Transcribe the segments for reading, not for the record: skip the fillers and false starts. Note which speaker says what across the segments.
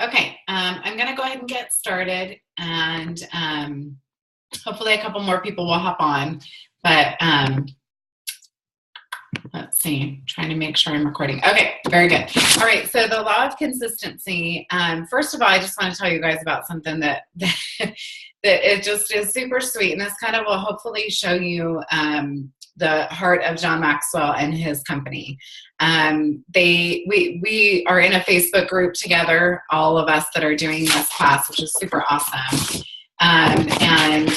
Speaker 1: Okay, I'm going to go ahead and get started, and hopefully a couple more people will hop on. But let's see, I'm trying to make sure I'm recording. Okay, very good. All right, so the law of consistency. First of all, I just want to tell you guys about something that it just is super sweet, and this kind of will hopefully show you the heart of John Maxwell and his company. We are in a Facebook group together, all of us that are doing this class, which is super awesome. And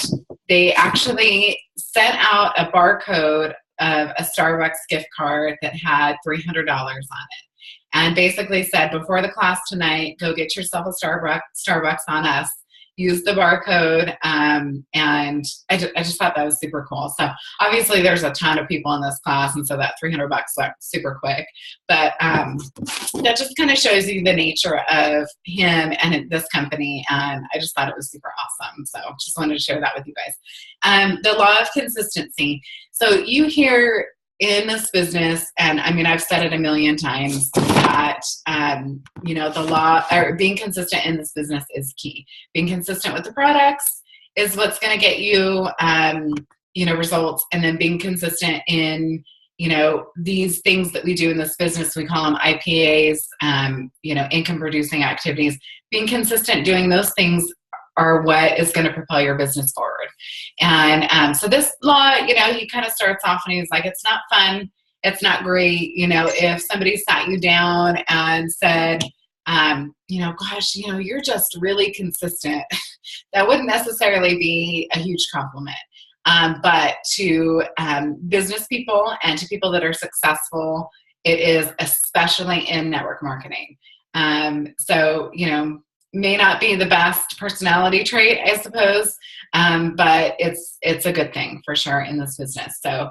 Speaker 1: they actually sent out a barcode of a Starbucks gift card that had $300 on it, and basically said, before the class tonight, go get yourself a Starbucks on us. Use the barcode, and I just thought that was super cool. So obviously there's a ton of people in this class, and so that $300 went super quick. But that just kind of shows you the nature of him and this company, and I just thought it was super awesome. So just wanted to share that with you guys. The law of consistency. So you hear in this business, and I mean, I've said it a million times, that, the law, or being consistent in this business is key. Being consistent with the products is what's going to get you, results. And then being consistent in, these things that we do in this business, we call them IPAs, income producing activities. Being consistent doing those things are what is going to propel your business forward. And so this law, he kind of starts off and he's like, it's not fun. It's not great. If somebody sat you down and said, gosh, you're just really consistent, that wouldn't necessarily be a huge compliment. But to business people and to people that are successful, it is, especially in network marketing. May not be the best personality trait, I suppose, but it's a good thing for sure in this business. So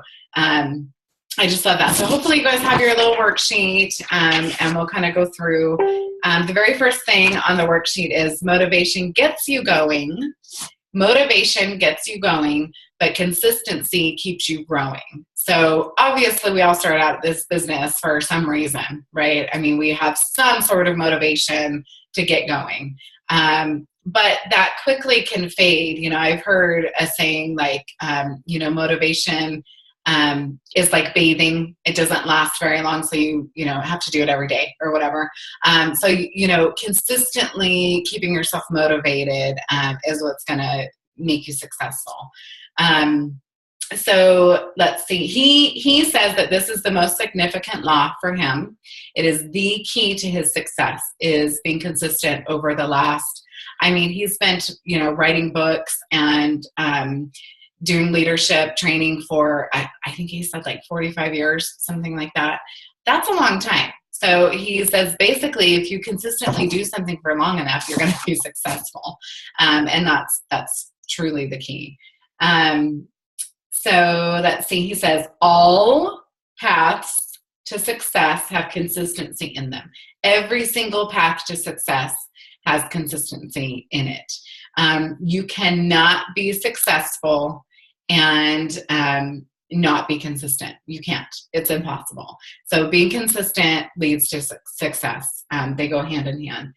Speaker 1: I just love that. So hopefully you guys have your little worksheet, and we'll kind of go through. The very first thing on the worksheet is motivation gets you going. Motivation gets you going, but consistency keeps you growing. So obviously we all start out this business for some reason, right? I mean, we have some sort of motivation to get going. But that quickly can fade. I've heard a saying like, motivation is like bathing. It doesn't last very long. So you have to do it every day or whatever. Consistently keeping yourself motivated is what's going to make you successful. So let's see. He says that this is the most significant law for him. It is the key to his success, is being consistent over the last, he spent, writing books and doing leadership training for, I think he said like 45 years, something like that. That's a long time. So he says, basically, if you consistently do something for long enough, you're going to be successful. And that's truly the key. So let's see, he says, all paths to success have consistency in them. Every single path to success has consistency in it. You cannot be successful and not be consistent. You can't. It's impossible. So being consistent leads to success. They go hand in hand.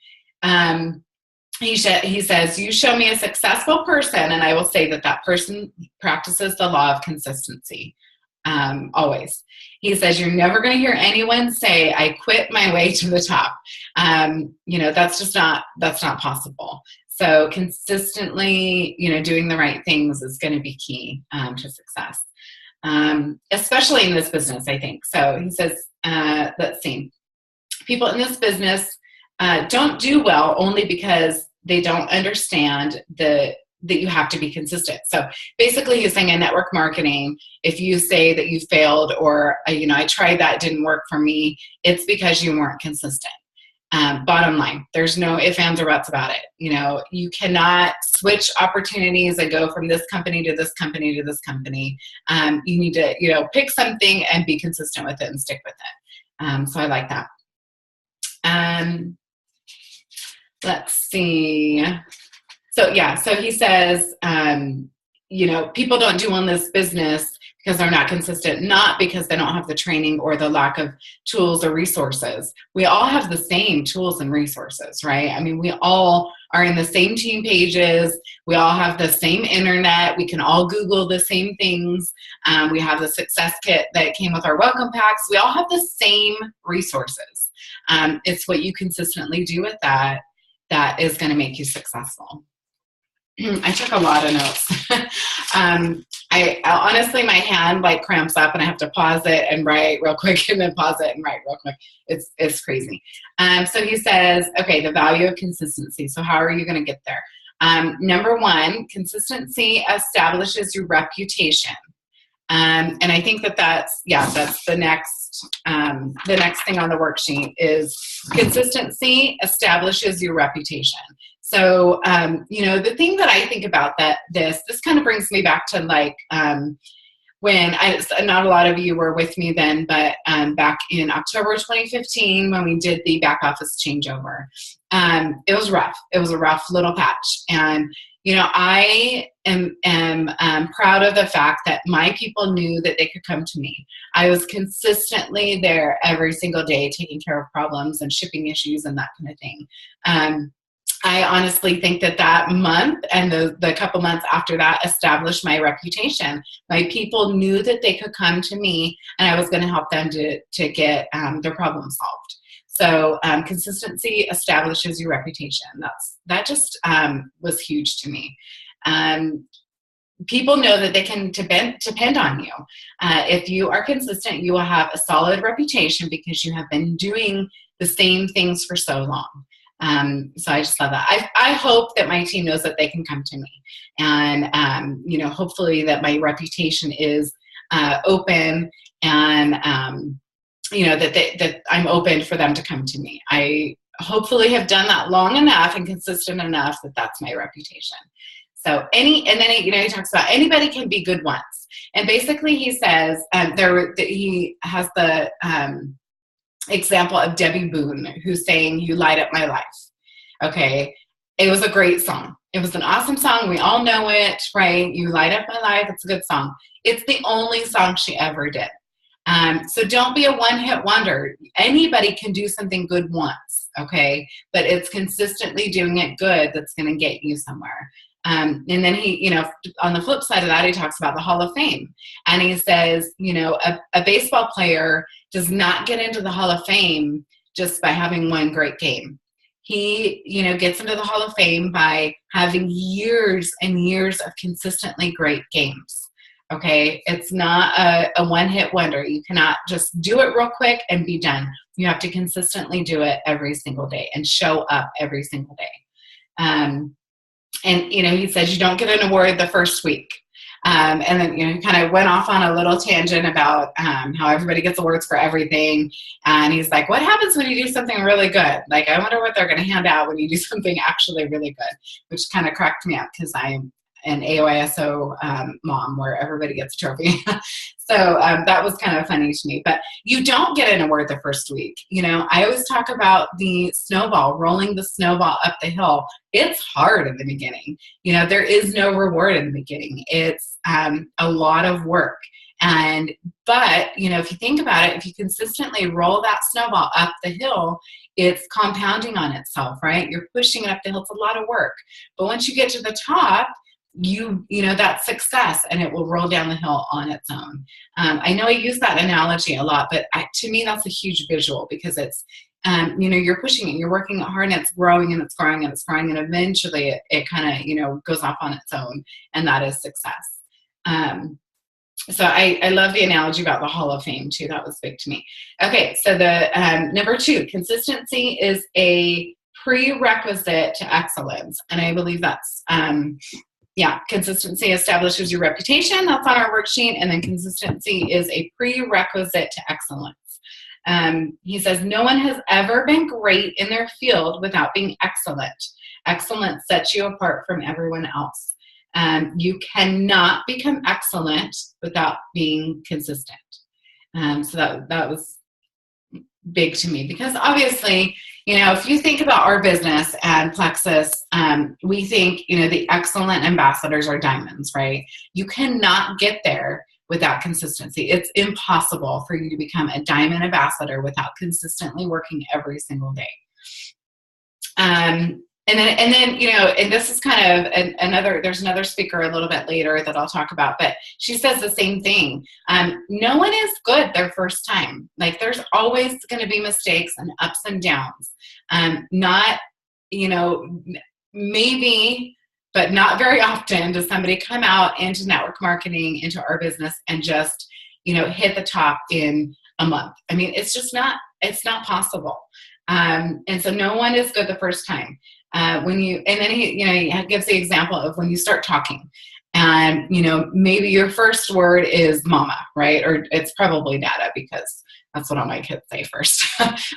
Speaker 1: He says, you show me a successful person, and I will say that person practices the law of consistency. Always. He says, you're never going to hear anyone say, I quit my way to the top. That's not possible. So consistently, doing the right things is going to be key to success, especially in this business, I think. So he says, let's see, people in this business don't do well only because they don't understand that you have to be consistent. So basically he's saying in network marketing, if you say that you failed or, I tried that, didn't work for me, it's because you weren't consistent. Bottom line, there's no ifs, ands, or buts about it. You cannot switch opportunities and go from this company to this company to this company. You need to, pick something and be consistent with it and stick with it. So I like that. Let's see. So he says, people don't do well in this business because they're not consistent, not because they don't have the training or the lack of tools or resources. We all have the same tools and resources, right? I mean, we all are in the same team pages. We all have the same internet. We can all Google the same things. We have the success kit that came with our welcome packs. We all have the same resources. It's what you consistently do with that is going to make you successful. I took a lot of notes. I honestly, my hand like cramps up and I have to pause it and write real quick and then pause it and write real quick. It's crazy. So he says, okay, the value of consistency. So how are you going to get there? Number one, consistency establishes your reputation. And I think that's the next thing on the worksheet is consistency establishes your reputation. So, the thing that I think about this kind of brings me back to like, when not a lot of you were with me then, but back in October 2015, when we did the back office changeover, it was rough. It was a rough little patch. And, I am proud of the fact that my people knew that they could come to me. I was consistently there every single day, taking care of problems and shipping issues and that kind of thing. I honestly think that month and the couple months after that established my reputation. My people knew that they could come to me and I was going to help them to get their problem solved. So consistency establishes your reputation. That just was huge to me. People know that they can depend on you. If you are consistent, you will have a solid reputation because you have been doing the same things for so long. So I just love that. I hope that my team knows that they can come to me, and hopefully that my reputation is open, and that I'm open for them to come to me. I hopefully have done that long enough and consistent enough that that's my reputation. So he talks about anybody can be good once, and basically he says he has the example of Debbie Boone, who's saying, "You light up my life." Okay. It was a great song. It was an awesome song. We all know it, right? You light up my life. It's a good song. It's the only song she ever did. So don't be a one-hit wonder. Anybody can do something good once, okay? But it's consistently doing it good that's going to get you somewhere. And then he, on the flip side of that, he talks about the Hall of Fame. And he says, a baseball player does not get into the Hall of Fame just by having one great game. He, gets into the Hall of Fame by having years and years of consistently great games. Okay, it's not a one-hit wonder. You cannot just do it real quick and be done. You have to consistently do it every single day and show up every single day. And he says you don't get an award the first week. And then, he kind of went off on a little tangent about how everybody gets awards for everything. And he's like, what happens when you do something really good? Like, I wonder what they're going to hand out when you do something actually really good, which kind of cracked me up because I'm an AOISO mom where everybody gets a trophy. So that was kind of funny to me. But you don't get an award the first week. I always talk about the snowball, rolling the snowball up the hill. It's hard in the beginning. There is no reward in the beginning. It's a lot of work. But if you think about it, if you consistently roll that snowball up the hill, it's compounding on itself, right? You're pushing it up the hill. It's a lot of work. But once you get to the top, that's success, and it will roll down the hill on its own. I know I use that analogy a lot, but to me, that's a huge visual because it's, you're pushing it, you're working hard, and it's growing and it's growing and it's growing, and eventually it kind of, goes off on its own, and that is success. So I love the analogy about the Hall of Fame too. That was big to me. Okay, so the number 2, consistency is a prerequisite to excellence, and I believe that's consistency establishes your reputation. That's on our worksheet. And then consistency is a prerequisite to excellence. He says, no one has ever been great in their field without being excellent. Excellence sets you apart from everyone else. You cannot become excellent without being consistent. So that was big to me because obviously, if you think about our business and Plexus, we think, the excellent ambassadors are diamonds, right? You cannot get there without consistency. It's impossible for you to become a diamond ambassador without consistently working every single day. And then, you know, and this is kind of there's another speaker a little bit later that I'll talk about, but she says the same thing. No one is good their first time. Like, there's always going to be mistakes and ups and downs. Not, you know, maybe, but not very often does somebody come out into network marketing, into our business, and just, you know, hit the top in a month. I mean, it's not possible. And so no one is good the first time. And then he, you know, he gives the example of when you start talking, and, you know, maybe your first word is mama, right? Or it's probably dada, because that's what all my kids say first.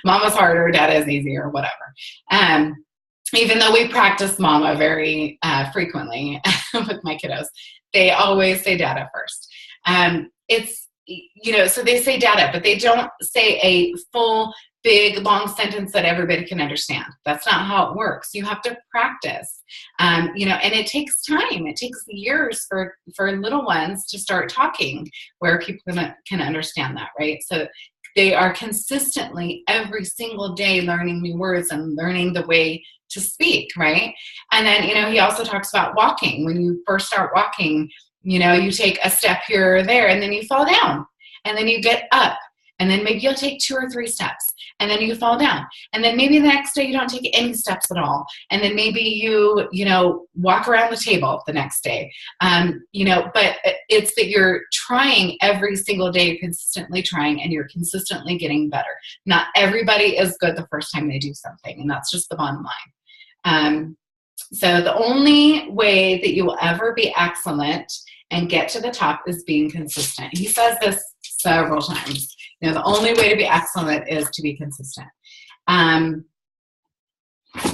Speaker 1: Mama's harder, dada is easier, whatever. Even though we practice mama very frequently with my kiddos, they always say dada first. It's, you know, so they say dada, but they don't say a full, big, long sentence that everybody can understand. That's not how it works. You have to practice, you know, and it takes time. It takes years for little ones to start talking where people can understand that, right? So they are consistently every single day learning new words and learning the way to speak, right? And then, you know, he also talks about walking. When you first start walking, you know, you take a step here or there, and then you fall down, and then you get up. And then maybe you'll take 2 or 3 steps, and then you fall down. And then maybe the next day you don't take any steps at all. And then maybe you know, walk around the table the next day. You know, but it's that you're trying every single day, you're consistently trying, and you're consistently getting better. Not everybody is good the first time they do something, and that's just the bottom line. So the only way that you will ever be excellent and get to the top is being consistent. He says this several times. You know, the only way to be excellent is to be consistent.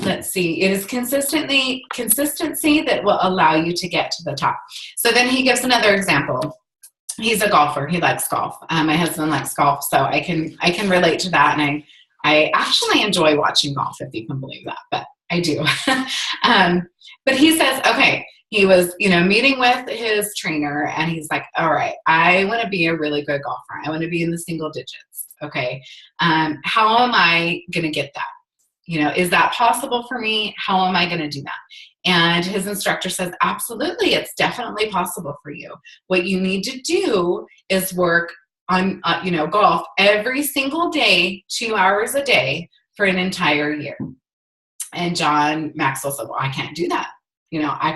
Speaker 1: Let's see. It is consistency that will allow you to get to the top. So then he gives another example. He's a golfer. He likes golf. My husband likes golf, so I can relate to that, and I actually enjoy watching golf, if you can believe that, but I do. But he says, okay, he was, you know, meeting with his trainer, and he's like, all right, I want to be a really good golfer. I want to be in the single digits. Okay. How am I going to get that? You know, is that possible for me? How am I going to do that? And his instructor says, absolutely, it's definitely possible for you. What you need to do is work on, you know, golf every single day, 2 hours a day for an entire year. And John Maxwell said, well, I can't do that. You know, I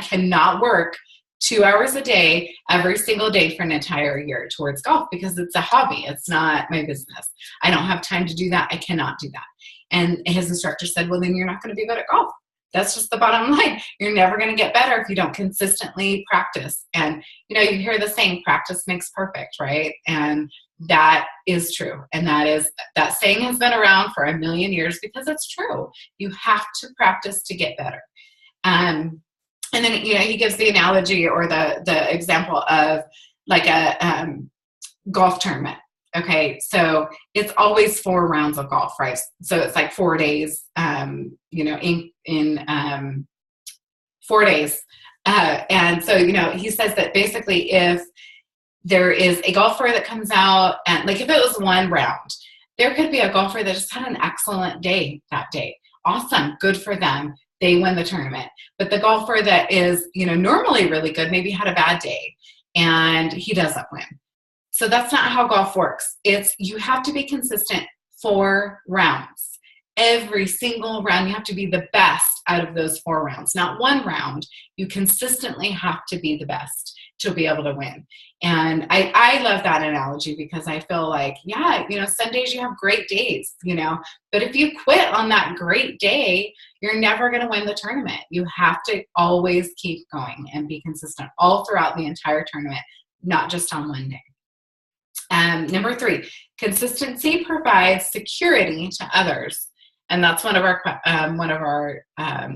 Speaker 1: cannot work 2 hours a day, every single day for an entire year towards golf, because it's a hobby. It's not my business. I don't have time to do that. I cannot do that. And his instructor said, well, then you're not going to be good at golf. That's just the bottom line. You're never going to get better if you don't consistently practice. And, you know, you hear the saying, practice makes perfect, right? And that is true. And that saying has been around for a million years because it's true. You have to practice to get better. And then, you know, he gives the analogy or the example of like a golf tournament. Okay, so it's always 4 rounds of golf, right? So it's like 4 days, you know, in 4 days. And so, you know, he says that basically if there is a golfer that comes out, and like if it was 1 round, there could be a golfer that just had an excellent day that day. Awesome, good for them. They win the tournament. But the golfer that is, you know, normally really good, maybe had a bad day and he doesn't win. So that's not how golf works. You have to be consistent 4 rounds. Every single round, you have to be the best out of those 4 rounds. Not 1 round. You consistently have to be the best to be able to win. And I love that analogy because I feel like, yeah, you know, some days you have great days, you know, but if you quit on that great day, you're never going to win the tournament. You have to always keep going and be consistent all throughout the entire tournament, not just on one day. Number 3, consistency provides security to others. And that's one of our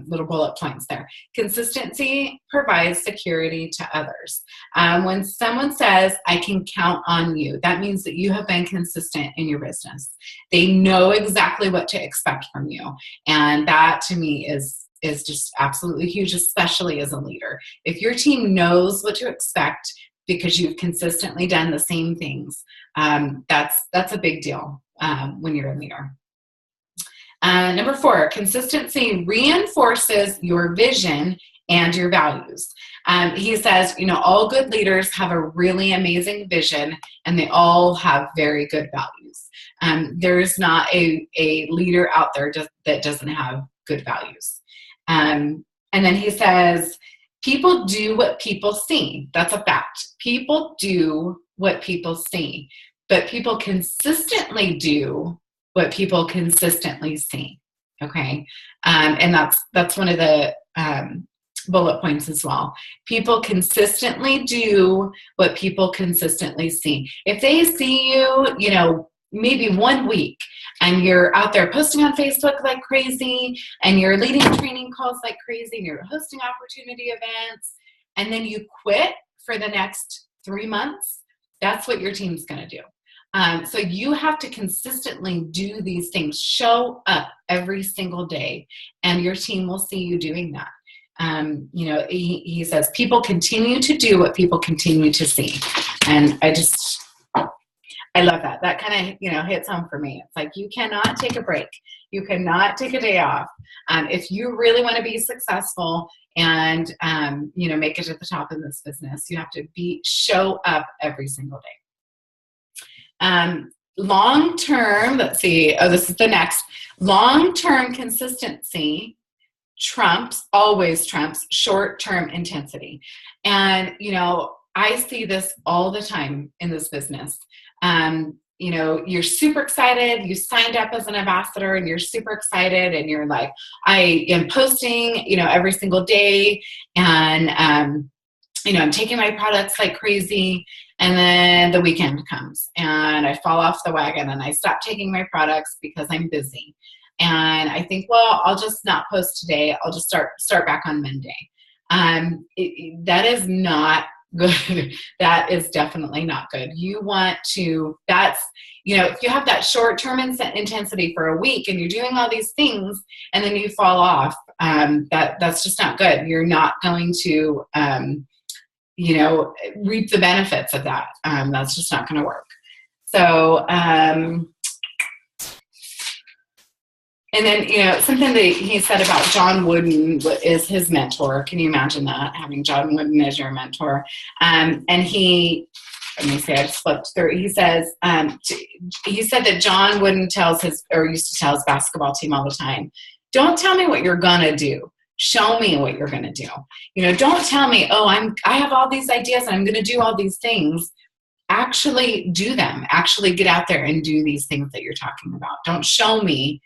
Speaker 1: little bullet points there. Consistency provides security to others. When someone says, I can count on you, that means that you have been consistent in your business. They know exactly what to expect from you. And that to me is just absolutely huge, especially as a leader. If your team knows what to expect, because you've consistently done the same things. That's a big deal when you're a leader. Number 4, consistency reinforces your vision and your values. He says, all good leaders have a really amazing vision, and they all have very good values. There's not a leader out there that doesn't have good values. And then he says, people do what people see. That's a fact. People do what people see, but people consistently do what people consistently see. Okay. And that's one of the bullet points as well. People consistently do what people consistently see. If they see you, maybe 1 week, and you're out there posting on Facebook like crazy, and you're leading training calls like crazy, and you're hosting opportunity events, and then you quit for the next 3 months, that's what your team's going to do. So you have to consistently do these things, show up every single day, and your team will see you doing that. He says people continue to do what people continue to see. And I love that. That kind of, hits home for me. It's like, you cannot take a break. You cannot take a day off. If you really want to be successful and, make it to the top in this business, you have to show up every single day. Long-term, let's see. Oh, this is the next. Long-term consistency always trumps short-term intensity. And, I see this all the time in this business. You're super excited. You signed up as an ambassador and you're super excited and you're like, I am posting, every single day, and, I'm taking my products like crazy. And then the weekend comes and I fall off the wagon and I stop taking my products because I'm busy. And I think, well, I'll just not post today. I'll just start back on Monday. That is not good. That is definitely not good. You want to, if you have that short-term intensity for a week and you're doing all these things and then you fall off, that's just not good. You're not going to, reap the benefits of that. That's just not going to work. So, and then, something that he said about John Wooden is his mentor. Can you imagine that, having John Wooden as your mentor? And let me see, I just flipped through. He said that John Wooden used to tell his basketball team all the time, don't tell me what you're going to do. Show me what you're going to do. Don't tell me, I have all these ideas and I'm going to do all these things. Actually do them. Actually get out there and do these things that you're talking about. Don't show me,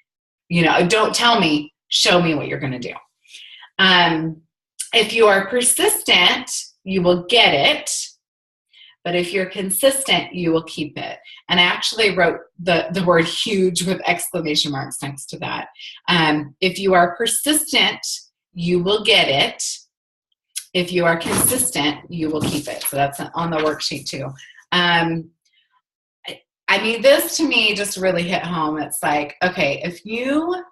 Speaker 1: don't tell me, show me what you're going to do. If you are persistent, you will get it. But if you're consistent, you will keep it. And I actually wrote the word huge with exclamation marks next to that. If you are persistent, you will get it. If you are consistent, you will keep it. So that's on the worksheet too. This to me just really hit home. It's like, okay, if you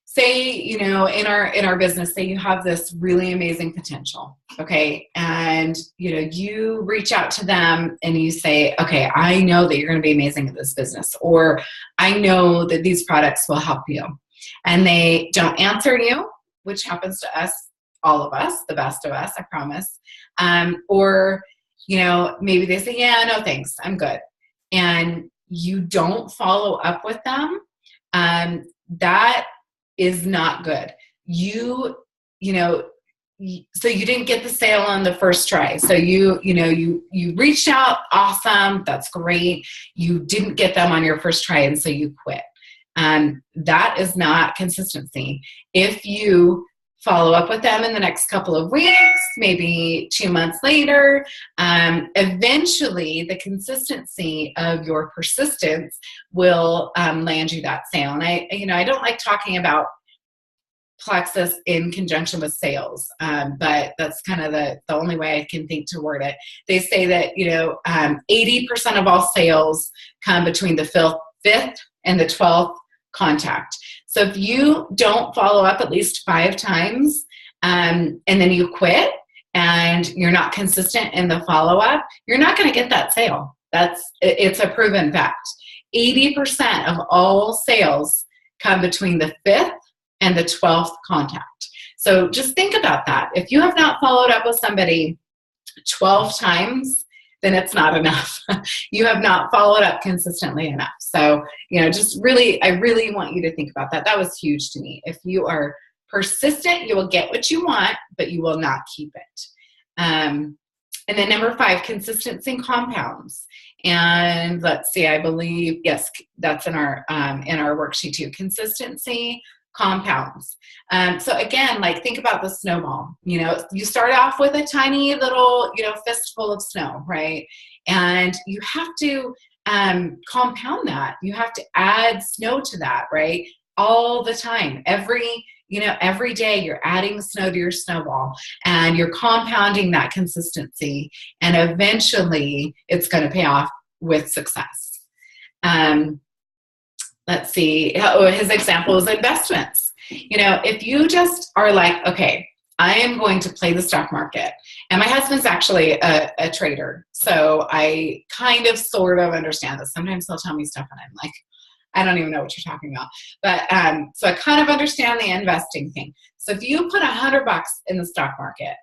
Speaker 1: say, in our business, say you have this really amazing potential, okay, and, you reach out to them and you say, okay, I know that you're going to be amazing at this business, or I know that these products will help you, and they don't answer you, which happens to us, all of us, the best of us, I promise. Or, maybe they say, yeah, no, thanks, I'm good. And you don't follow up with them. That is not good. So you didn't get the sale on the first try. So you reached out. Awesome. That's great. You didn't get them on your first try. And so you quit. That is not consistency. If you follow up with them in the next couple of weeks, maybe 2 months later, eventually the consistency of your persistence will land you that sale. And I don't like talking about Plexus in conjunction with sales, but that's kind of the only way I can think to word it. They say that 80% of all sales come between the 5th and the 12th contact. So if you don't follow up at least 5 times and then you quit, and you're not consistent in the follow-up, you're not going to get that sale. It's a proven fact. 80% of all sales come between the 5th and the 12th contact. So just think about that. If you have not followed up with somebody 12 times, then it's not enough. You have not followed up consistently enough. So, just really, I really want you to think about that. That was huge to me. If you are persistent, you will get what you want, but you will not keep it. And then number 5, consistency compounds. And let's see, I believe, yes, that's in our worksheet too. Consistency compounds. So again, think about the snowball. You start off with a tiny little, fistful of snow, right? And you have to compound that. You have to add snow to that, right? All the time. Every day you're adding snow to your snowball, and you're compounding that consistency, and eventually it's going to pay off with success. Let's see. His example is investments. If you just are like, okay, I am going to play the stock market. And my husband's actually a trader, so I kind of sort of understand this. Sometimes he'll tell me stuff and I'm like, I don't even know what you're talking about. But so I kind of understand the investing thing. So if you put $100 in the stock market,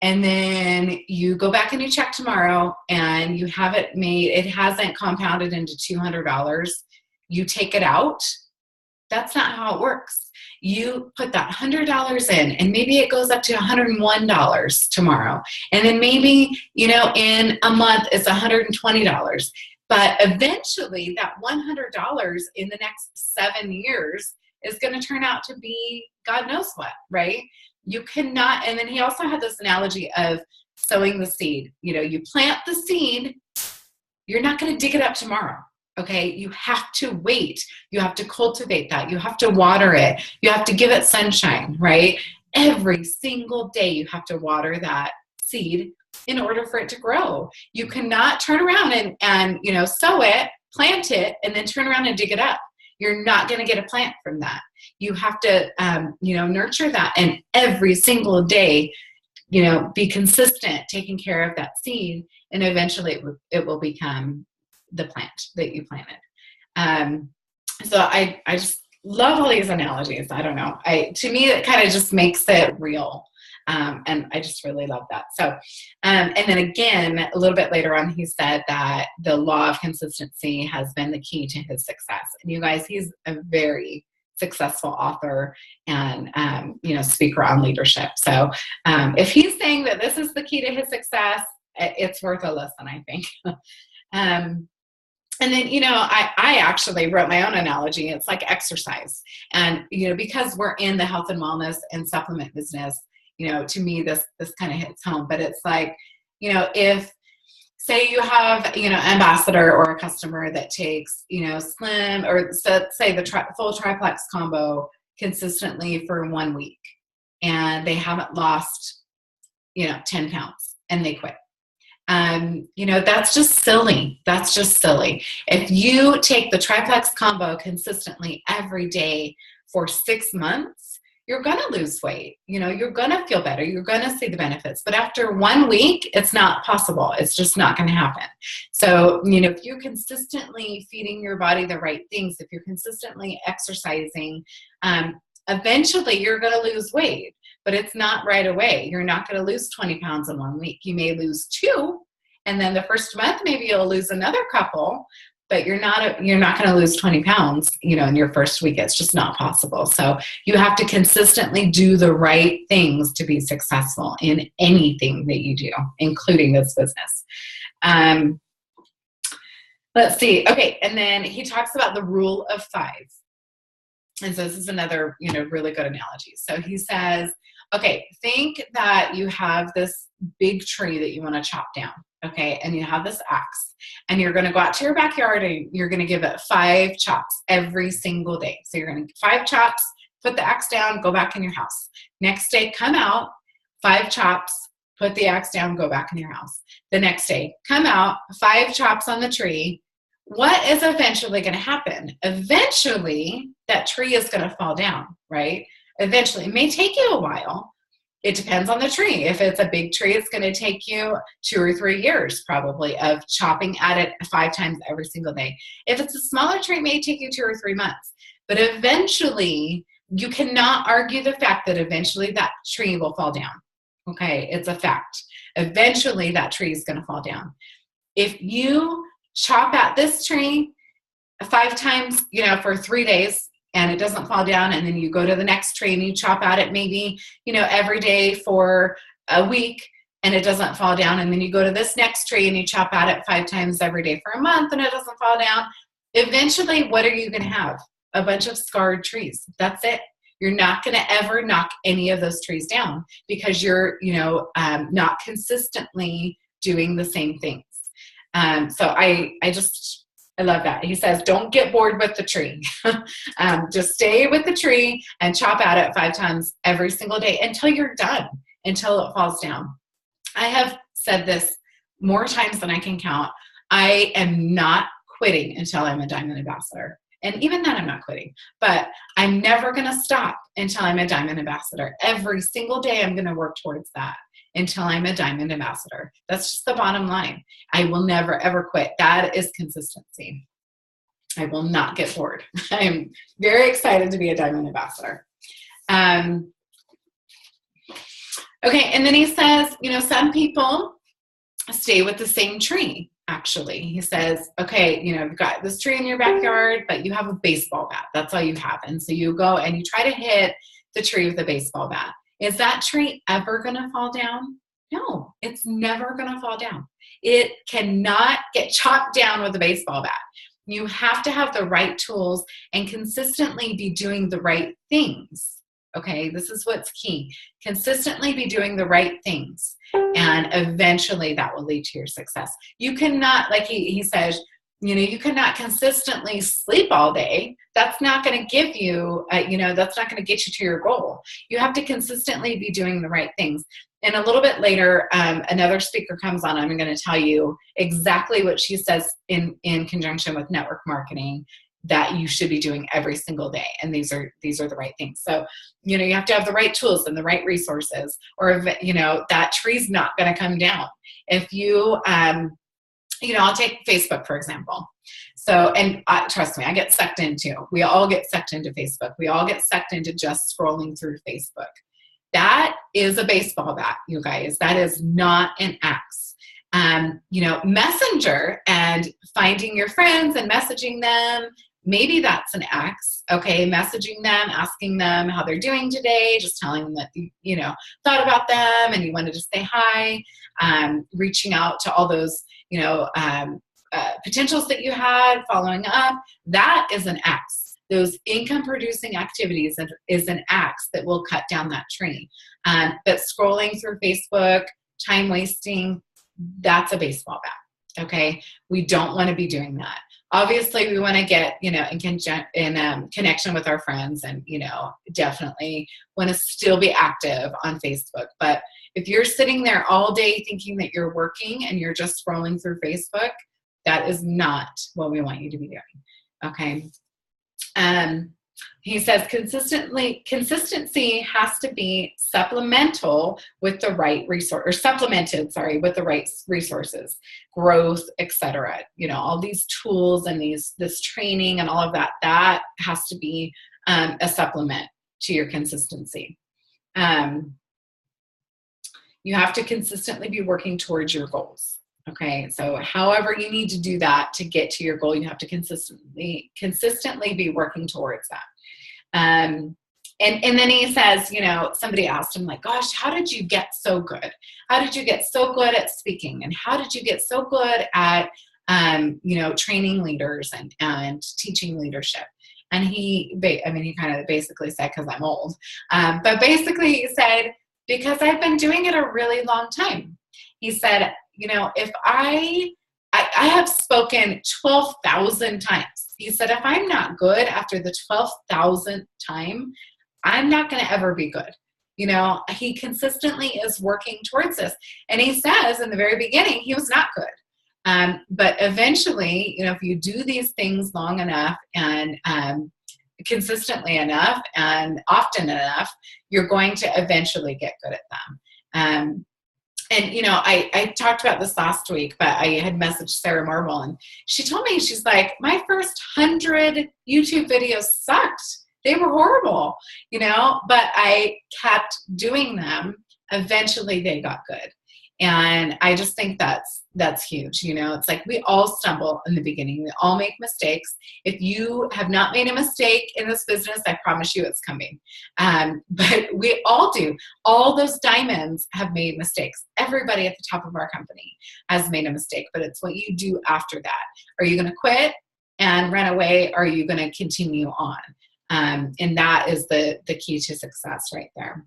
Speaker 1: and then you go back and you check tomorrow and you have it hasn't compounded into $200, you take it out. That's not how it works. You put that $100 in, and maybe it goes up to $101 tomorrow. And then maybe, in a month it's $120. But eventually that $100 in the next 7 years is going to turn out to be God knows what, right? You cannot, and then he also had this analogy of sowing the seed. You plant the seed, you're not going to dig it up tomorrow. Okay, you have to wait. You have to cultivate that. You have to water it. You have to give it sunshine, right? Every single day you have to water that seed in order for it to grow. You cannot turn around and sow it, plant it, and then turn around and dig it up. You're not going to get a plant from that. You have to, nurture that, and every single day, be consistent, taking care of that seed, and eventually it will become the plant that you planted. So I just love all these analogies. I don't know. To me, it kind of just makes it real. And I just really love that. So, and then again, a little bit later on, he said that the law of consistency has been the key to his success. And you guys, he's a very successful author and, speaker on leadership. So, if he's saying that this is the key to his success, it's worth a listen, I think. And then, I actually wrote my own analogy. It's like exercise. And, because we're in the health and wellness and supplement business, to me, this kind of hits home. But it's like, if, say you have, ambassador or a customer that takes, slim, or say the full triplex combo consistently for 1 week, and they haven't lost, 10 pounds, and they quit. That's just silly. That's just silly. If you take the triplex combo consistently every day for 6 months, you're going to lose weight. You're going to feel better. You're going to see the benefits. But after 1 week, it's not possible. It's just not going to happen. So, if you're consistently feeding your body the right things, if you're consistently exercising, eventually you're going to lose weight. But it's not right away. You're not going to lose 20 pounds in 1 week. You may lose 2, and then the first month maybe you'll lose another couple, but you're not going to lose 20 pounds, in your first week. It's just not possible. So you have to consistently do the right things to be successful in anything that you do, including this business. Let's see. Okay, and then he talks about the rule of 5. And so this is another, really good analogy. So he says, okay, think that you have this big tree that you want to chop down, okay? And you have this axe, and you're going to go out to your backyard and you're going to give it 5 chops every single day. So you're going to 5 chops, put the axe down, go back in your house. Next day, come out, 5 chops, put the axe down, go back in your house. The next day, come out, 5 chops on the tree. What is eventually going to happen? Eventually, that tree is going to fall down, right? Eventually. It may take you a while. It depends on the tree. If it's a big tree, it's going to take you 2 or 3 years probably of chopping at it 5 times every single day. If it's a smaller tree, it may take you 2 or 3 months. But eventually, you cannot argue the fact that eventually that tree will fall down. Okay, it's a fact. Eventually, that tree is going to fall down. If you chop at this tree 5 times, for 3 days, and it doesn't fall down, and then you go to the next tree and you chop at it maybe, every day for a week, and it doesn't fall down, and then you go to this next tree and you chop at it 5 times every day for a month, and it doesn't fall down. Eventually, what are you going to have? A bunch of scarred trees. That's it. You're not going to ever knock any of those trees down because you're, not consistently doing the same things. So I love that. He says, don't get bored with the tree. Just stay with the tree and chop at it 5 times every single day until you're done, until it falls down. I have said this more times than I can count. I am not quitting until I'm a Diamond Ambassador. And even then, I'm not quitting. But I'm never going to stop until I'm a Diamond Ambassador. Every single day, I'm going to work towards that until I'm a Diamond Ambassador. That's just the bottom line. I will never, ever quit. That is consistency. I will not get bored. I'm very excited to be a Diamond Ambassador. Okay, and then he says, some people stay with the same tree. Actually, he says, okay, you've got this tree in your backyard, but you have a baseball bat. That's all you have. And so you go and you try to hit the tree with a baseball bat. Is that tree ever going to fall down? No, it's never going to fall down. It cannot get chopped down with a baseball bat. You have to have the right tools and consistently be doing the right things. Okay, this is what's key. Consistently be doing the right things, and eventually that will lead to your success. You cannot, like he says, you cannot consistently sleep all day. That's not going to give you, that's not going to get you to your goal. You have to consistently be doing the right things. And a little bit later, another speaker comes on. I'm going to tell you exactly what she says in conjunction with network marketing that you should be doing every single day. And these are the right things. So, you have to have the right tools and the right resources, or, that tree's not going to come down. If you, I'll take Facebook, for example. So, and trust me, I get sucked into, we all get sucked into Facebook. We all get sucked into just scrolling through Facebook. That is a baseball bat, you guys. That is not an axe. Messenger and finding your friends and messaging them, maybe that's an axe. Okay, messaging them, asking them how they're doing today, just telling them that you thought about them and you wanted to say hi, reaching out to all those potentials that you had, following up. That is an axe. Those income-producing activities is an axe that will cut down that tree. But scrolling through Facebook, time wasting, that's a baseball bat. Okay, we don't want to be doing that. Obviously, we want to get, in connection with our friends, and, definitely want to still be active on Facebook. But if you're sitting there all day thinking that you're working and you're just scrolling through Facebook, that is not what we want you to be doing. Okay. He says consistency has to be supplemental with the right resource, or supplemented, with the right resources, growth, etc. All these tools and this training and all of that has to be a supplement to your consistency. You have to consistently be working towards your goals. Okay, so however you need to do that to get to your goal, you have to consistently be working towards that. And then he says, somebody asked him, like, gosh, how did you get so good? How did you get so good at speaking? And how did you get so good at, training leaders and teaching leadership? And he kind of basically said, because I'm old. But basically he said, because I've been doing it a really long time. He said, if I have spoken 12,000 times. He said, if I'm not good after the 12,000th time, I'm not going to ever be good. He consistently is working towards this. And he says in the very beginning, he was not good. But eventually, if you do these things long enough and consistently enough and often enough, you're going to eventually get good at them. And, you know, I talked about this last week, but I had messaged Sarah Marble, and she told me, she's like, my first 100 YouTube videos sucked. They were horrible, you know, but I kept doing them. Eventually they got good. And I just think that's huge. You know, it's like we all stumble in the beginning. We all make mistakes. If you have not made a mistake in this business, I promise you it's coming. But we all do. All those diamonds have made mistakes. Everybody at the top of our company has made a mistake, but it's what you do after that. Are you going to quit and run away? Or are you going to continue on? And that is the key to success right there.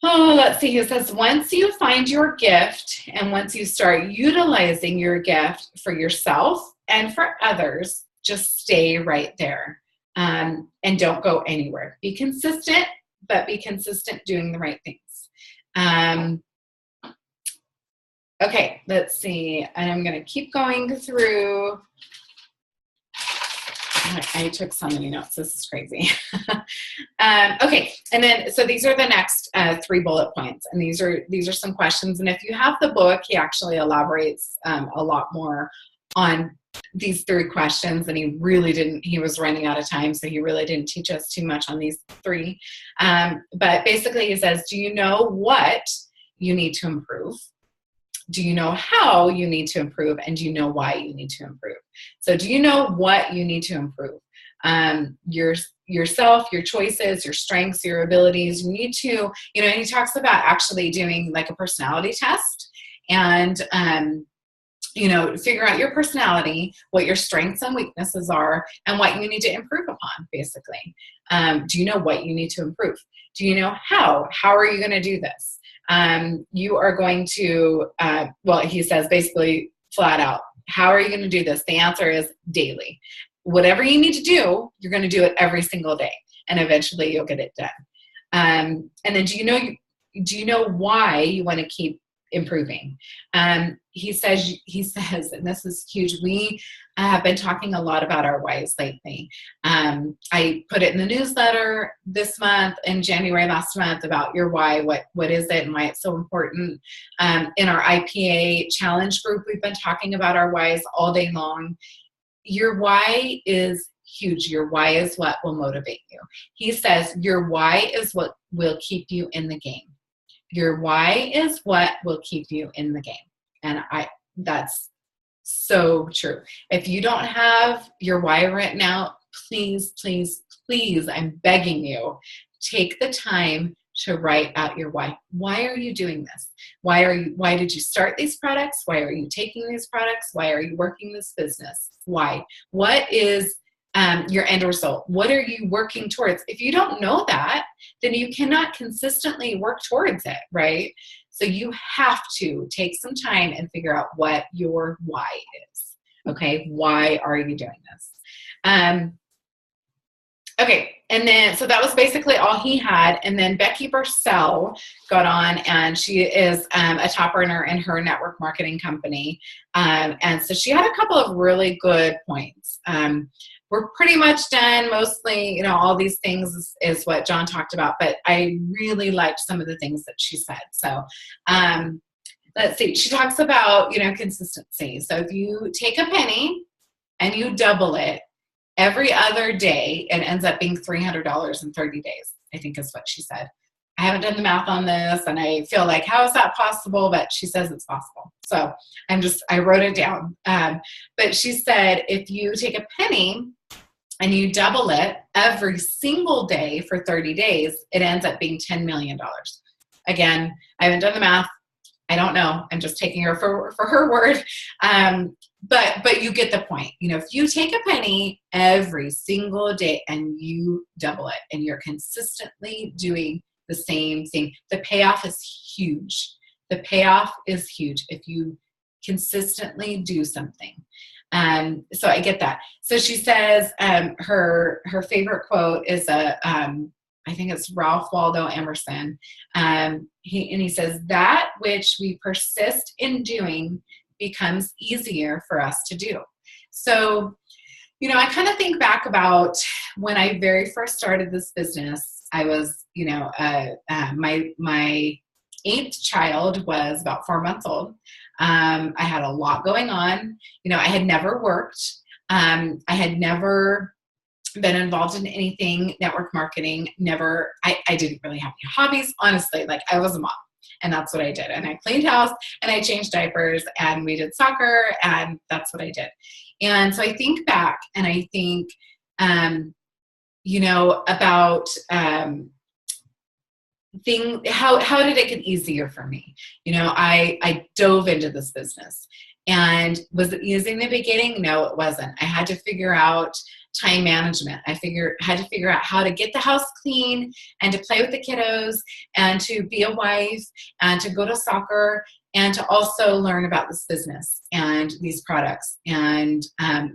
Speaker 1: Let's see. It says, once you find your gift and once you start utilizing your gift for yourself and for others, just stay right there, and don't go anywhere. Be consistent, but be consistent doing the right things. Okay, let's see. And I'm going to keep going through. I took so many notes. This is crazy. Okay, and then so these are the next 3 bullet points, and these are some questions. And if you have the book, he actually elaborates a lot more on these 3 questions, and he really didn't. He was running out of time, so he really didn't teach us too much on these 3. But basically, he says, do you know what you need to improve? Do you know how you need to improve? And do you know why you need to improve? So do you know what you need to improve? Yourself, your choices, your strengths, your abilities. You need to, you know, and he talks about actually doing like a personality test and, you know, figure out your personality, what your strengths and weaknesses are, and what you need to improve upon, basically. Do you know what you need to improve? Do you know how? How are you going to do this? You are going to, well, he says basically flat out, how are you going to do this? The answer is daily. Whatever you need to do, you're going to do it every single day, and eventually you'll get it done. And then do you know why you want to keep improving? He says, and this is huge, we have been talking a lot about our whys lately. I put it in the newsletter this month, in January last month, about your why, what is it and why it's so important. In our IPA challenge group, we've been talking about our whys all day long. Your why is huge. Your why is what will motivate you. He says your why is what will keep you in the game. Your why is what will keep you in the game. And that's so true. If you don't have your why written out, please, please, please, I'm begging you, take the time to write out your why. Why are you doing this? Why did you start these products? Why are you taking these products? Why are you working this business? Why? What is your end result? What are you working towards? If you don't know that, then you cannot consistently work towards it, right? So you have to take some time and figure out what your why is. Okay, why are you doing this? Okay, and then, so that was basically all he had. And then Becky Bursell got on, and she is a top earner in her network marketing company. And so she had a couple of really good points. We're pretty much done. Mostly, you know, all these things is what John talked about, but I really liked some of the things that she said. So let's see. She talks about, you know, consistency. So if you take a penny and you double it every other day, it ends up being $300 in 30 days, I think is what she said. I haven't done the math on this, and I feel like, how is that possible? But she says it's possible. So I wrote it down. But she said, if you take a penny and you double it every single day for 30 days, it ends up being $10 million. Again, I haven't done the math. I don't know. I'm just taking her for her word. But you get the point. You know, if you take a penny every single day and you double it, and you're consistently doing the same thing, the payoff is huge. The payoff is huge if you consistently do something. So I get that. So she says her favorite quote is I think it's Ralph Waldo Emerson. He says, that which we persist in doing becomes easier for us to do. So, I kind of think back about when I very first started this business. I was, my eighth child was about 4 months old. I had a lot going on. I had never worked. I had never been involved in anything network marketing. Never. I didn't really have any hobbies, honestly. Like, I was a mom. And that's what I did. And I cleaned house and I changed diapers and we did soccer and that's what I did. And so I think back and I think, about how did it get easier for me? I dove into this business. And was it easy in the beginning? No, it wasn't. I had to figure out time management. I had to figure out how to get the house clean and to play with the kiddos and to be a wife and to go to soccer and to also learn about this business and these products and,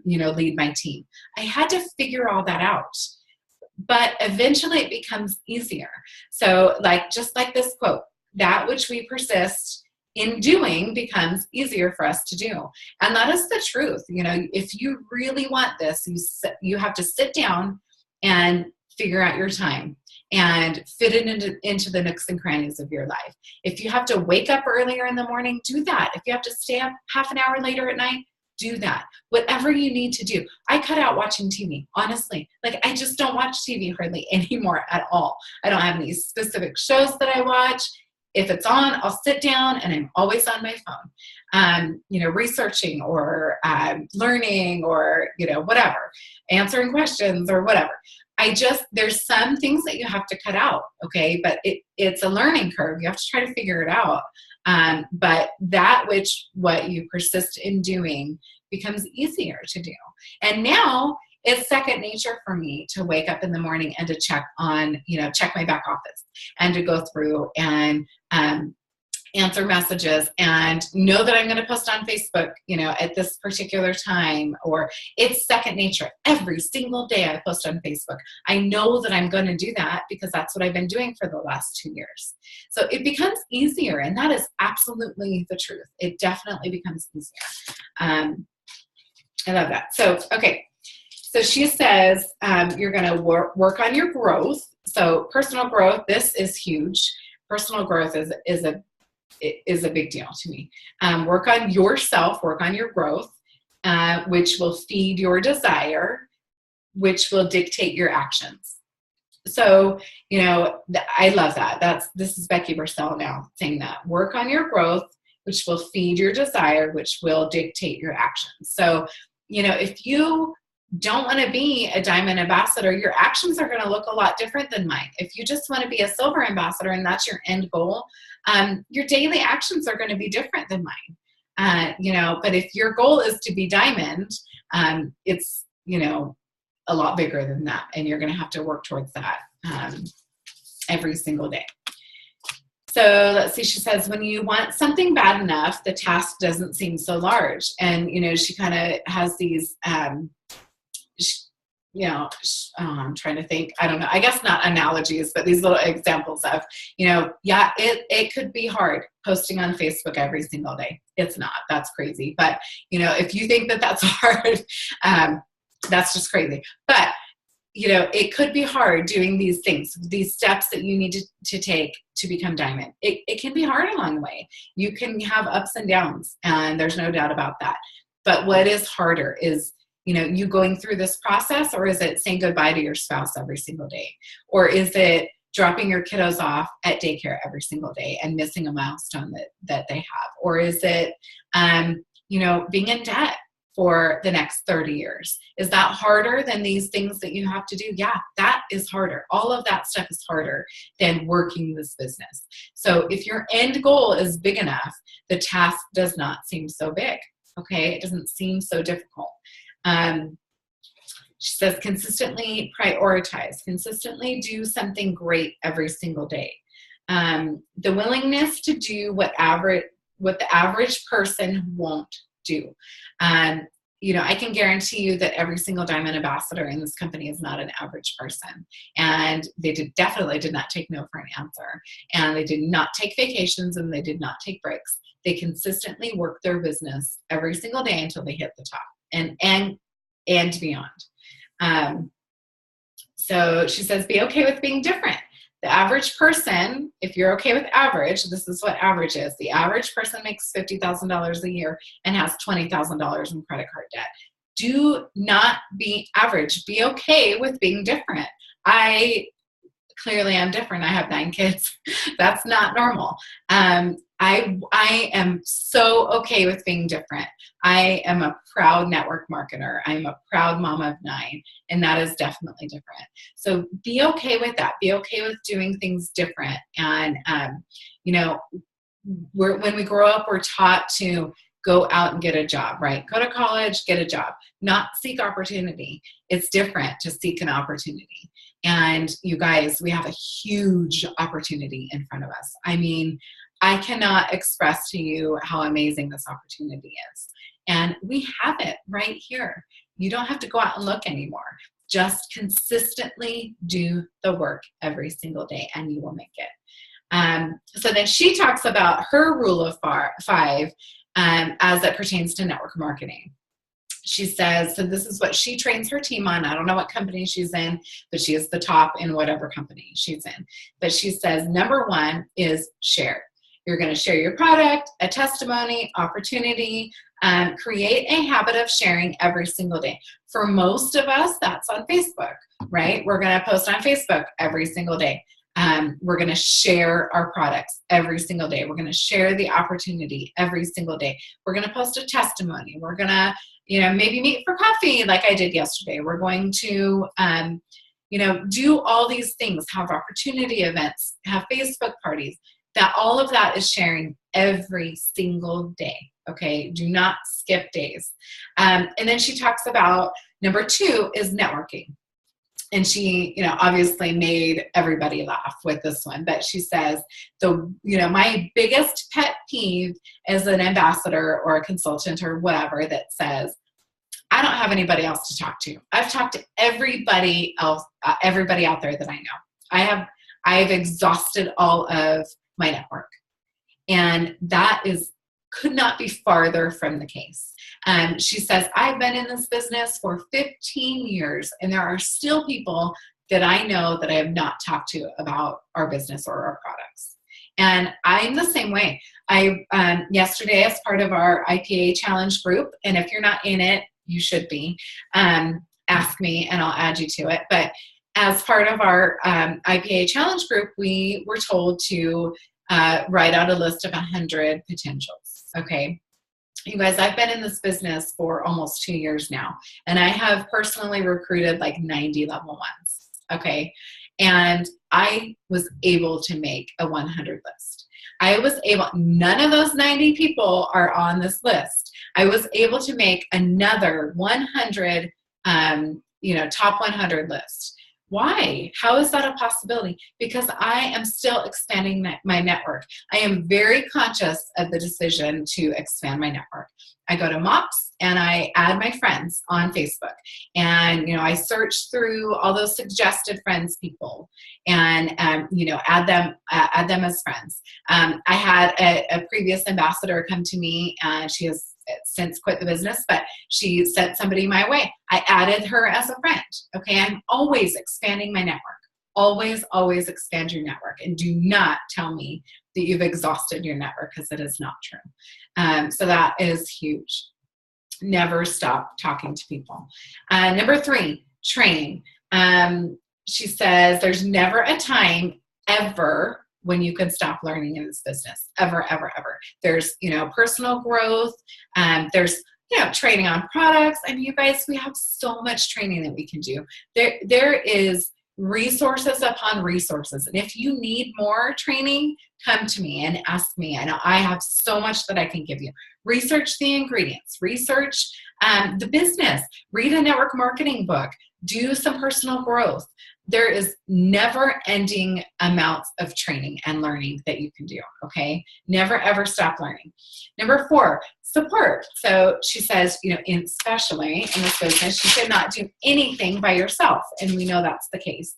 Speaker 1: lead my team. I had to figure all that out. But eventually it becomes easier. So just like this quote, that which we persist in doing becomes easier for us to do. And that is the truth. If you really want this, you have to sit down and figure out your time and fit it into the nooks and crannies of your life. If you have to wake up earlier in the morning, do that. If you have to stay up half an hour later at night, do that. Whatever you need to do. I cut out watching TV, honestly. I just don't watch TV hardly anymore at all. I don't have any specific shows that I watch. If it's on, I'll sit down and I'm always on my phone, researching or learning or, whatever, answering questions or whatever. There's some things that you have to cut out, okay? But it's a learning curve. You have to try to figure it out. But what you persist in doing becomes easier to do. And now it's second nature for me to wake up in the morning and to check my back office and to go through and answer messages and know that I'm going to post on Facebook, at this particular time, or it's second nature. Every single day I post on Facebook. I know that I'm going to do that because that's what I've been doing for the last 2 years. So it becomes easier, and that is absolutely the truth. It definitely becomes easier. I love that. So, okay. So she says, you're going to work on your growth. So personal growth, this is huge. Personal growth is a big deal to me. Work on yourself, work on your growth, which will feed your desire, which will dictate your actions. So, I love that. This is Becky Bursell now saying that. Work on your growth, which will feed your desire, which will dictate your actions. So, if you don't want to be a diamond ambassador, your actions are going to look a lot different than mine. If you just want to be a silver ambassador and that's your end goal, your daily actions are going to be different than mine. But if your goal is to be diamond, it's, a lot bigger than that. And you're going to have to work towards that every single day. So let's see, she says, when you want something bad enough, the task doesn't seem so large. And, she kind of has these, I'm trying to think, I don't know, I guess not analogies, but these little examples of, it could be hard posting on Facebook every single day. It's not, that's crazy. But, if you think that that's hard, that's just crazy. But, it could be hard doing these things, these steps that you need to take to become diamond. It can be hard along the way. You can have ups and downs, and there's no doubt about that. But what is harder is, you going through this process, or is it saying goodbye to your spouse every single day? Or is it dropping your kiddos off at daycare every single day and missing a milestone that they have? Or is it, being in debt for the next 30 years? Is that harder than these things that you have to do? Yeah, that is harder. All of that stuff is harder than working this business. So if your end goal is big enough, the task does not seem so big. Okay, it doesn't seem so difficult. She says, consistently prioritize, consistently do something great every single day. The willingness to do what the average person won't do. I can guarantee you that every single diamond ambassador in this company is not an average person. And they definitely did not take no for an answer. And they did not take vacations, and they did not take breaks. They consistently work their business every single day until they hit the top. And and beyond. So she says, be okay with being different. The average person, if you're okay with average, this is what average is. The average person makes $50,000 a year and has $20,000 in credit card debt. Do not be average. Be okay with being different. I clearly am different. I have 9 kids. That's not normal. I am so okay with being different. I am a proud network marketer. I'm a proud mom of 9, and that is definitely different. So be okay with that. Be okay with doing things different. And, when we grow up, we're taught to go out and get a job, right? Go to college, get a job, not seek opportunity. It's different to seek an opportunity. And you guys, we have a huge opportunity in front of us. I mean, I cannot express to you how amazing this opportunity is. And we have it right here. You don't have to go out and look anymore. Just consistently do the work every single day and you will make it. So then she talks about her rule of 5 as it pertains to network marketing. She says, so this is what she trains her team on. I don't know what company she's in, but she is the top in whatever company she's in. But she says, number 1 is share. You're going to share your product, a testimony, opportunity, create a habit of sharing every single day. For most of us, that's on Facebook, right? We're going to post on Facebook every single day. We're going to share our products every single day. We're going to share the opportunity every single day. We're going to post a testimony. We're going to, maybe meet for coffee like I did yesterday. We're going to, do all these things, have opportunity events, have Facebook parties. That all of that is sharing every single day. Okay. Do not skip days. And then she talks about number 2 is networking. And she, obviously made everybody laugh with this one, but she says, my biggest pet peeve is an ambassador or a consultant or whatever that says, I don't have anybody else to talk to. I've talked to everybody else, everybody out there that I know. I've exhausted all of my network. And that could not be farther from the case. She says, I've been in this business for 15 years, and there are still people that I know that I have not talked to about our business or our products. And I'm the same way. Yesterday, as part of our IPA challenge group, and if you're not in it, you should be, ask me and I'll add you to it. But as part of our IPA challenge group, we were told to write out a list of 100 potentials. Okay. You guys, I've been in this business for almost 2 years now, and I have personally recruited like 90 level 1s. Okay. And I was able to make a 100 list. None of those 90 people are on this list. I was able to make another 100, top 100 list. Why? How is that a possibility? Because I am still expanding my network. I am very conscious of the decision to expand my network. I go to MOPS and I add my friends on Facebook. And, I search through all those suggested friends people and, add them as friends. I had a previous ambassador come to me, and she has since quit the business, but she sent somebody my way. I added her as a friend. Okay. I'm always expanding my network. Always, always expand your network, and do not tell me that you've exhausted your network, because it is not true. So that is huge. Never stop talking to people. Number 3, train. She says there's never a time ever when you can stop learning in this business. Ever, ever, ever. There's, personal growth. There's, training on products. I mean, you guys, we have so much training that we can do. There is resources upon resources. And if you need more training, come to me and ask me. I know I have so much that I can give you. Research the ingredients, research the business, read a network marketing book, do some personal growth. There is never ending amounts of training and learning that you can do. Okay. Never, ever stop learning. Number 4, support. So she says, especially in this business, you should not do anything by yourself. And we know that's the case.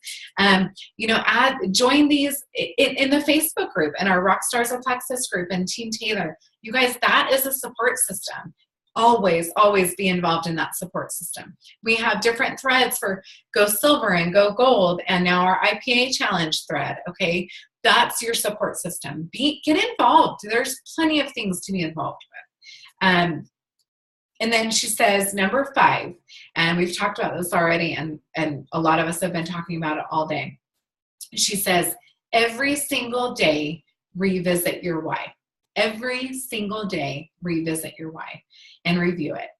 Speaker 1: Join these in the Facebook group and our Rockstars of Texas group and Team Taylor. You guys, that is a support system. always, always be involved in that support system. We have different threads for Go Silver and Go Gold, and now our IPA Challenge thread, okay? That's your support system. Get involved. There's plenty of things to be involved with. And then she says, number 5, and we've talked about this already, and a lot of us have been talking about it all day. She says, every single day, revisit your why. Every single day, revisit your why and review it.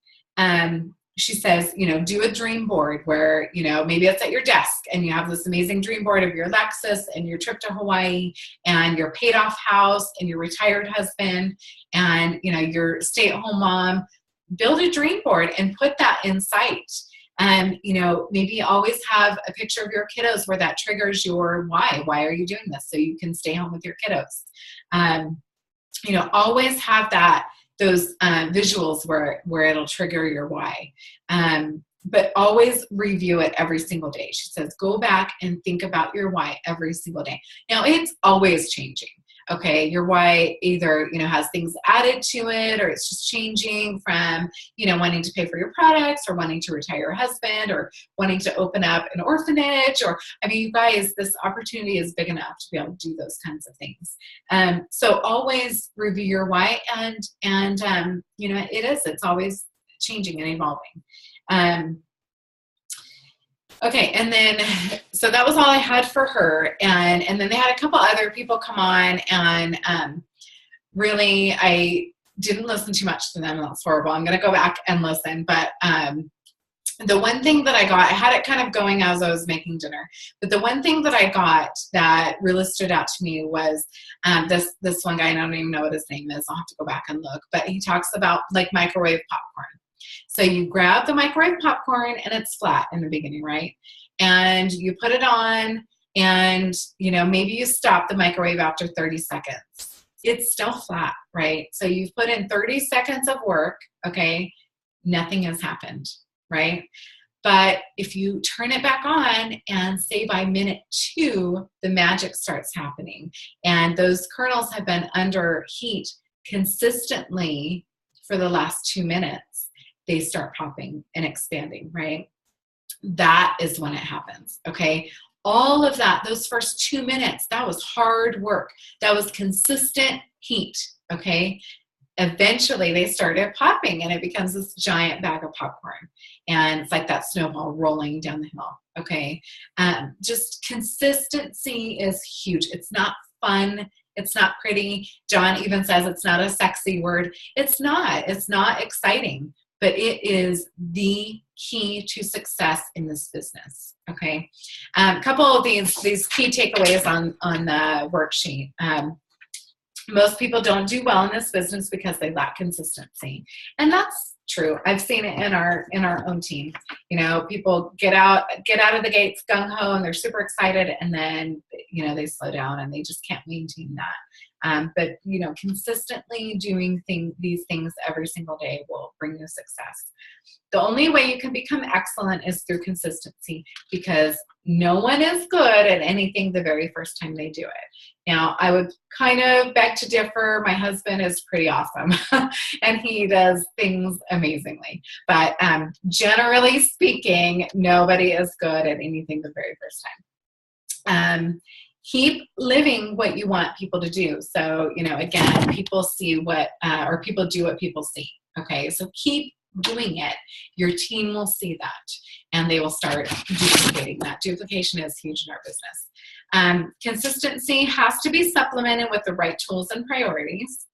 Speaker 1: She says, do a dream board where, maybe it's at your desk and you have this amazing dream board of your Lexus and your trip to Hawaii and your paid off house and your retired husband and, your stay-at-home mom. Build a dream board and put that in sight. Maybe always have a picture of your kiddos where that triggers your why. Why are you doing this? So you can stay home with your kiddos. Always have those visuals where it'll trigger your why. But always review it every single day. She says, go back and think about your why every single day. Now, it's always changing. Okay, your why either, has things added to it, or it's just changing from, wanting to pay for your products, or wanting to retire your husband, or wanting to open up an orphanage, or, you guys, this opportunity is big enough to be able to do those kinds of things. So always review your why, and it's always changing and evolving. Okay, and then, so that was all I had for her, and then they had a couple other people come on, and really, I didn't listen too much to them, and that's horrible. I'm going to go back and listen, but the one thing that I got, I had it kind of going as I was making dinner, but the one thing that I got that really stood out to me was this one guy, and I don't even know what his name is, I'll have to go back and look, but he talks about like microwave popcorn. So you grab the microwave popcorn and it's flat in the beginning, right? And you put it on and, maybe you stop the microwave after 30 seconds. It's still flat, right? So you've put in 30 seconds of work, okay? Nothing has happened, right? But if you turn it back on and say by minute 2, the magic starts happening. And those kernels have been under heat consistently for the last 2 minutes. They start popping and expanding, right? That is when it happens, okay? All of that, those first 2 minutes, that was hard work. That was consistent heat, okay? Eventually, they started popping, and it becomes this giant bag of popcorn. And it's like that snowball rolling down the hill, okay? Just consistency is huge. It's not fun. It's not pretty. John even says it's not a sexy word. It's not exciting. But it is the key to success in this business, okay? A couple of these key takeaways on the worksheet. Most people don't do well in this business because they lack consistency. And that's true. I've seen it in our own team. People get out of the gates gung-ho and they're super excited, and then, they slow down and they just can't maintain that. But consistently doing these things every single day will bring you success. The only way you can become excellent is through consistency, because no one is good at anything the very first time they do it. Now, I would kind of beg to differ. My husband is pretty awesome, and he does things amazingly. But generally speaking, nobody is good at anything the very first time. Keep living what you want people to do. So, again, people see or people do what people see. Okay. So keep doing it. Your team will see that, and they will start duplicating that. Duplication is huge in our business. Consistency has to be supplemented with the right tools and priorities.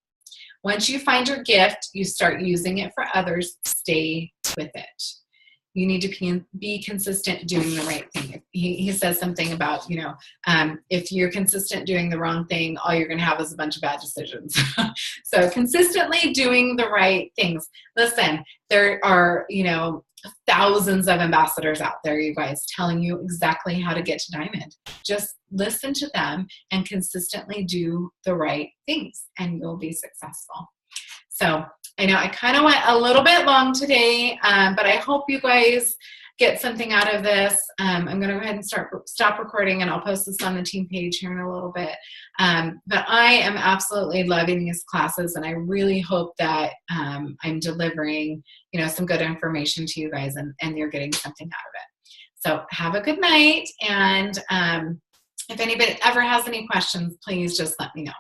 Speaker 1: Once you find your gift, you start using it for others. Stay with it. You need to be consistent doing the right thing. He says something about, if you're consistent doing the wrong thing, all you're going to have is a bunch of bad decisions. So consistently doing the right things. Listen, there are, thousands of ambassadors out there, you guys, telling you exactly how to get to Diamond. Just listen to them and consistently do the right things, and you'll be successful. So I know I kind of went a little bit long today, but I hope you guys get something out of this. I'm going to go ahead and stop recording, and I'll post this on the team page here in a little bit. But I am absolutely loving these classes, and I really hope that I'm delivering, some good information to you guys, and you're getting something out of it. So have a good night, and if anybody ever has any questions, please just let me know.